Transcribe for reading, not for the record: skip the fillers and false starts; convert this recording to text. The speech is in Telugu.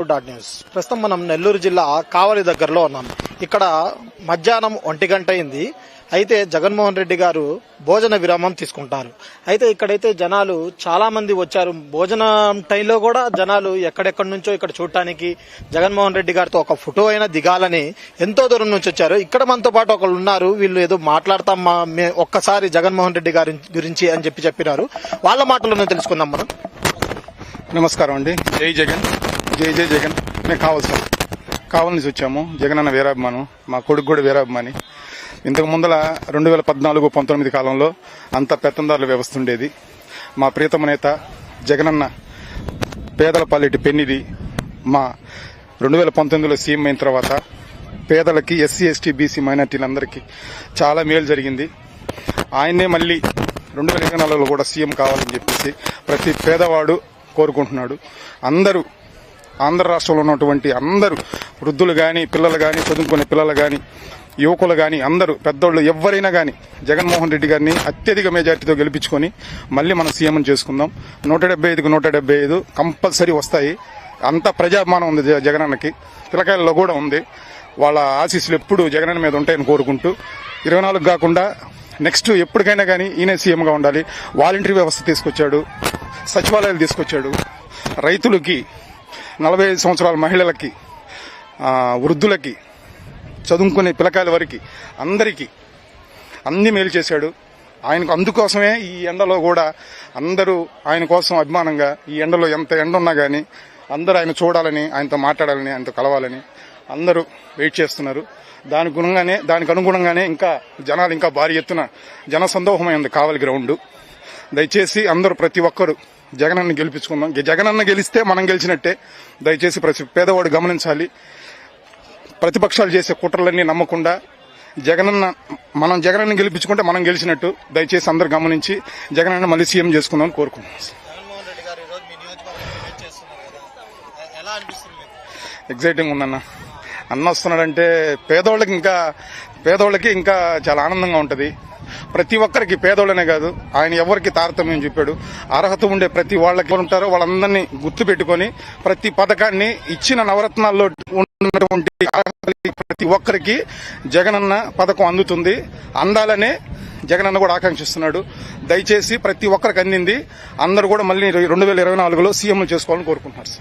న్యూస్ ప్రస్తుతం మనం నెల్లూరు జిల్లా కావలి దగ్గరలో ఉన్నాం. ఇక్కడ మధ్యాహ్నం 1 గంట అయింది. అయితే జగన్మోహన్ రెడ్డి గారు భోజన విరామం తీసుకుంటారు. అయితే ఇక్కడైతే జనాలు చాలా మంది వచ్చారు. భోజనం టైంలో కూడా జనాలు ఎక్కడెక్కడి నుంచో ఇక్కడ చూడటానికి జగన్మోహన్ రెడ్డి గారితో ఒక ఫోటో అయినా దిగాలని ఎంతో దూరం నుంచి వచ్చారు. ఇక్కడ మనతో పాటు ఒకళ్ళు ఉన్నారు. వీళ్ళు ఏదో మాట్లాడతాం ఒక్కసారి జగన్మోహన్ రెడ్డి గారి గురించి అని చెప్పినారు. వాళ్ళ మాటలను తెలుసుకుందాం మనం. నమస్కారం అండి. జై జగన్, జై జై జగన్. మేము కావలి నుంచి వచ్చాము. జగన్ అన్న వీరాభిమానం, మా కొడుకు కూడా వీరాభిమాని. ఇంతకు ముందల 2014-19 కాలంలో అంత పెత్తందారుల వ్యవస్థ ఉండేది. మా ప్రియతమ నేత జగనన్న పేదల పాలిటి పెన్నిది. మా 2019లో సీఎం అయిన తర్వాత పేదలకి, ఎస్సీ ఎస్టీ బీసీ మైనార్టీలందరికీ చాలా మేలు జరిగింది. ఆయన్నే మళ్ళీ 2024లో కూడా సీఎం కావాలని చెప్పేసి ప్రతి పేదవాడు కోరుకుంటున్నాడు. అందరూ ఆంధ్ర రాష్ట్రంలో ఉన్నటువంటి అందరూ వృద్ధులు గాని, పిల్లలు గాని, చదువుకునే పిల్లలు గాని, యువకులు గాని, అందరూ పెద్దోళ్ళు ఎవరైనా గాని జగన్మోహన్ రెడ్డి గారిని అత్యధిక మెజార్టీతో గెలిపించుకొని మళ్ళీ మనం సీఎం చేసుకుందాం. 175కు 175 కంపల్సరీ వస్తాయి. అంత ప్రజాభిమానం ఉంది జగనన్నకి. పిల్లకాయల్లో కూడా ఉంది. వాళ్ళ ఆశీస్సులు ఎప్పుడు జగనన్న మీద ఉంటాయని కోరుకుంటూ 24 కాకుండా నెక్స్ట్ ఎప్పటికైనా కానీ ఈయన సీఎంగా ఉండాలి. వాలంటరీ వ్యవస్థ తీసుకొచ్చాడు, సచివాలయాలు తీసుకొచ్చాడు. రైతులకి, 45 సంవత్సరాల మహిళలకి, వృద్ధులకి, చదువుకునే పిల్లకాయల వరకు అందరికీ అన్ని మేలు చేశాడు. ఆయనకు అందుకోసమే ఈ ఎండలో కూడా అందరూ ఆయన కోసం అభిమానంగా, ఈ ఎండలో ఎంత ఎండ ఉన్నా కానీ అందరూ ఆయన చూడాలని, ఆయనతో మాట్లాడాలని, ఆయనతో కలవాలని అందరూ వెయిట్ చేస్తున్నారు. దానికి అనుగుణంగానే ఇంకా జనాలు ఇంకా భారీ ఎత్తున జనసందోహమైంది కావలి గ్రౌండ్. దయచేసి అందరూ ప్రతి ఒక్కరూ జగనన్న గెలిపించుకుందాం. జగనన్న గెలిస్తే మనం గెలిచినట్టే. దయచేసి ప్రతి పేదవాడు గమనించాలి. ప్రతిపక్షాలు చేసే కుట్రలన్నీ నమ్మకుండా మనం జగనన్న గెలిపించుకుంటే మనం గెలిచినట్టు. దయచేసి అందరూ గమనించి జగనన్న మళ్ళీ సీఎం చేసుకుందాం కోరుకుంటున్నాం. ఎగ్జైటింగ్ ఉందన్న. అన్న వస్తున్నాడంటే పేదోళ్ళకి ఇంకా చాలా ఆనందంగా ఉంటది. ప్రతి ఒక్కరికి, పేదోళ్ళనే కాదు, ఆయన ఎవరికి తారతమ్యం చెప్పాడు. అర్హత ఉండే ప్రతి వాళ్ళకి ఉంటారో వాళ్ళందరినీ గుర్తు పెట్టుకుని ప్రతి పథకాన్ని ఇచ్చిన నవరత్నాల్లో ఉన్నటువంటి ప్రతి ఒక్కరికి జగనన్న పథకం అందుతుంది. అందాలనే జగనన్న కూడా ఆకాంక్షిస్తున్నాడు. దయచేసి ప్రతి ఒక్కరికి అందింది. అందరూ కూడా మళ్ళీ 2024లో సీఎం చేసుకోవాలని కోరుకుంటున్నారు.